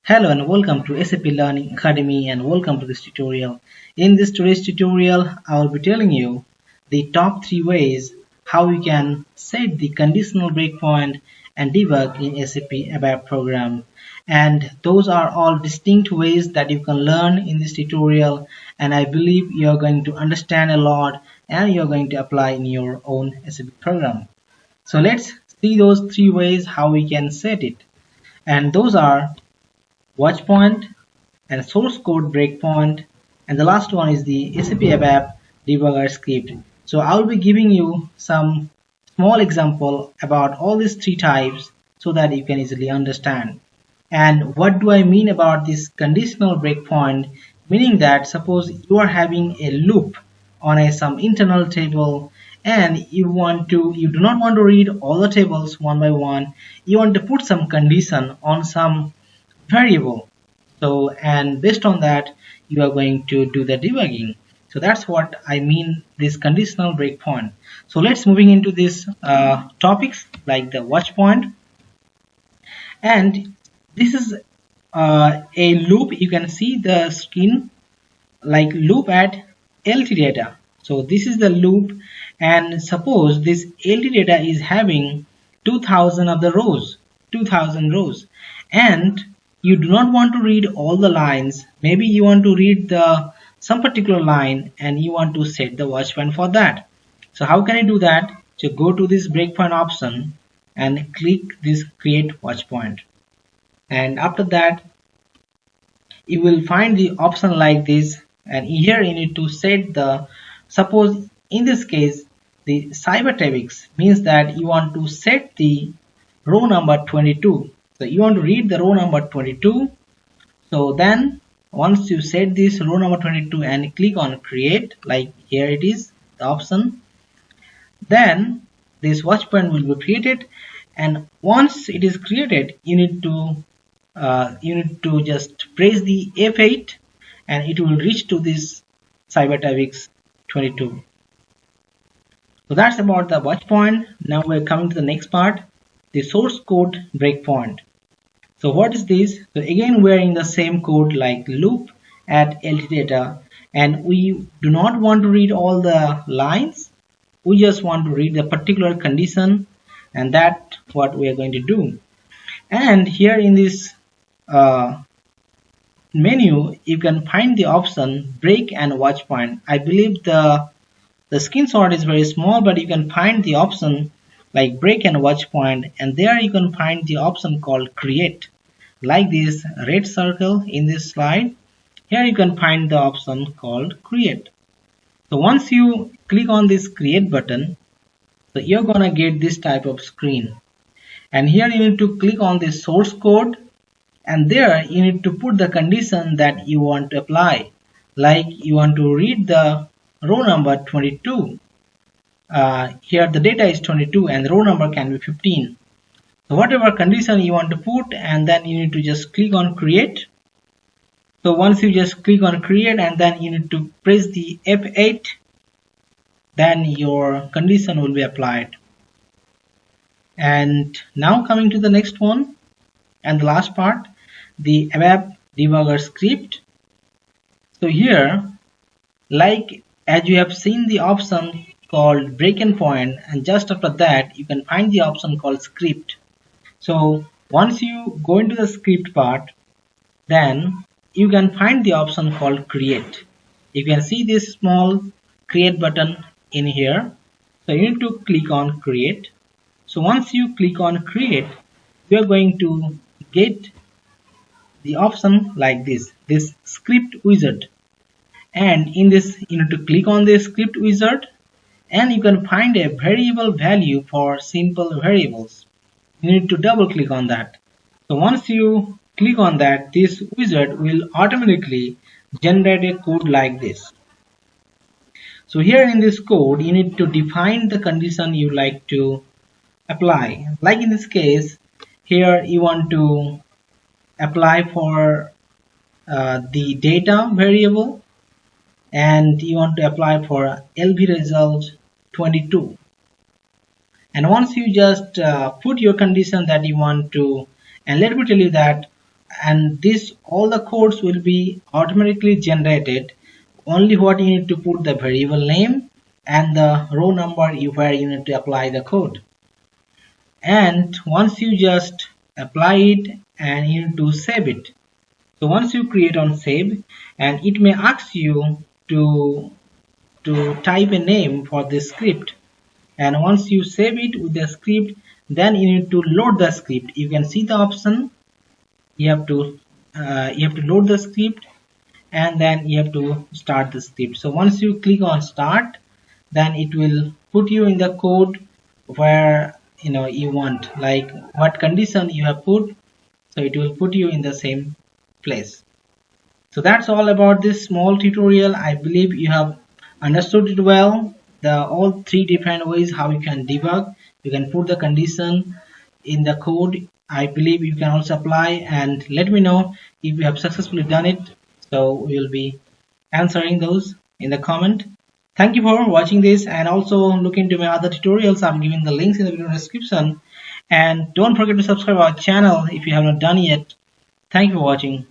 Hello and welcome to SAP Learning Academy and welcome to this tutorial. In this today's tutorial, I will be telling you the top 3 ways how you can set the conditional breakpoint and debug in SAP ABAP program. And those are all distinct ways that you can learn in this tutorial, and I believe you are going to understand a lot and you are going to apply in your own SAP program. So let's see those 3 ways how we can set it. And those are watchpoint and source code breakpoint, and the last one is the SAP ABAP Debugger script. So I will be giving you some small example about all these 3 types so that you can easily understand. And what do I mean about this conditional breakpoint? Meaning that suppose you are having a loop on some internal table and you do not want to read all the tables one by one. You want to put some condition on some variable, and based on that you are going to do the debugging. So that's what I mean this conditional breakpoint. So let's moving into this topics like the watchpoint, and this is a loop. You can see the screen like loop at LT data. So this is the loop, and suppose this LT data is having 2000 of the rows, 2000 rows, and you do not want to read all the lines. Maybe you want to read some particular line and you want to set the watchpoint for that. So how can I do that? So go to this breakpoint option and click this create watchpoint, and after that you will find the option like this, and here you need to set the, suppose in this case the cybernetics means that you want to set the row number 22. So you want to read the row number 22. So then once you set this row number 22 and click on create, like here it is the option, then this watchpoint will be created, and once it is created you need to just press the F8 and it will reach to this cybernetics 22. So that's about the watchpoint. Now we're coming to the next part, the source code breakpoint. So what is this? So again we're in the same code like loop at LT data, and we do not want to read all the lines. We just want to read the particular condition, and that's what we are going to do. And here in this menu you can find the option break and watchpoint. I believe the screenshot is very small, but you can find the option like break and watchpoint, and there you can find the option called create, like this red circle in this slide. Here you can find the option called create. So once you click on this create button, so you're gonna get this type of screen, and here you need to click on the source code, and there you need to put the condition that you want to apply, like you want to read the row number 22. Here the data is 22 and the row number can be 15. So whatever condition you want to put, and then you need to just click on create. So once you just click on create and then you need to press the F8, then your condition will be applied. And now coming to the next one and the last part, the ABAP Debugger script. So here, like as you have seen the option called breakpoint, and just after that you can find the option called script. So once you go into the script part, then you can find the option called create. You can see this small create button in here. So you need to click on create. So once you click on create, you are going to get the option like this script wizard, and in this you need to click on this script wizard, and you can find a variable value for simple variables. You need to double click on that. So once you click on that, this wizard will automatically generate a code like this. So here in this code you need to define the condition you like to apply. Like in this case, here you want to apply for the data variable, and you want to apply for LV result 22. And once you just put your condition that you want to, and let me tell you that and this all the codes will be automatically generated. Only what you need to put the variable name and the row number where you need to apply the code. And once you just apply it, and you need to save it. So once you create on save, and it may ask you to type a name for this script, and once you save it with the script, then you need to load the script. You can see the option. You have to load the script, and then you have to start the script. So once you click on start, then it will put you in the code where you want, like what condition you have put, so it will put you in the same place. So that's all about this small tutorial. I believe you have understood it well. All three different ways how you can debug. You can put the condition in the code. I believe you can also apply, and let me know if you have successfully done it. So we will be answering those in the comment. Thank you for watching this, and also look into my other tutorials. I'm giving the links in the video description, and don't forget to subscribe our channel if you have not done yet. Thank you for watching.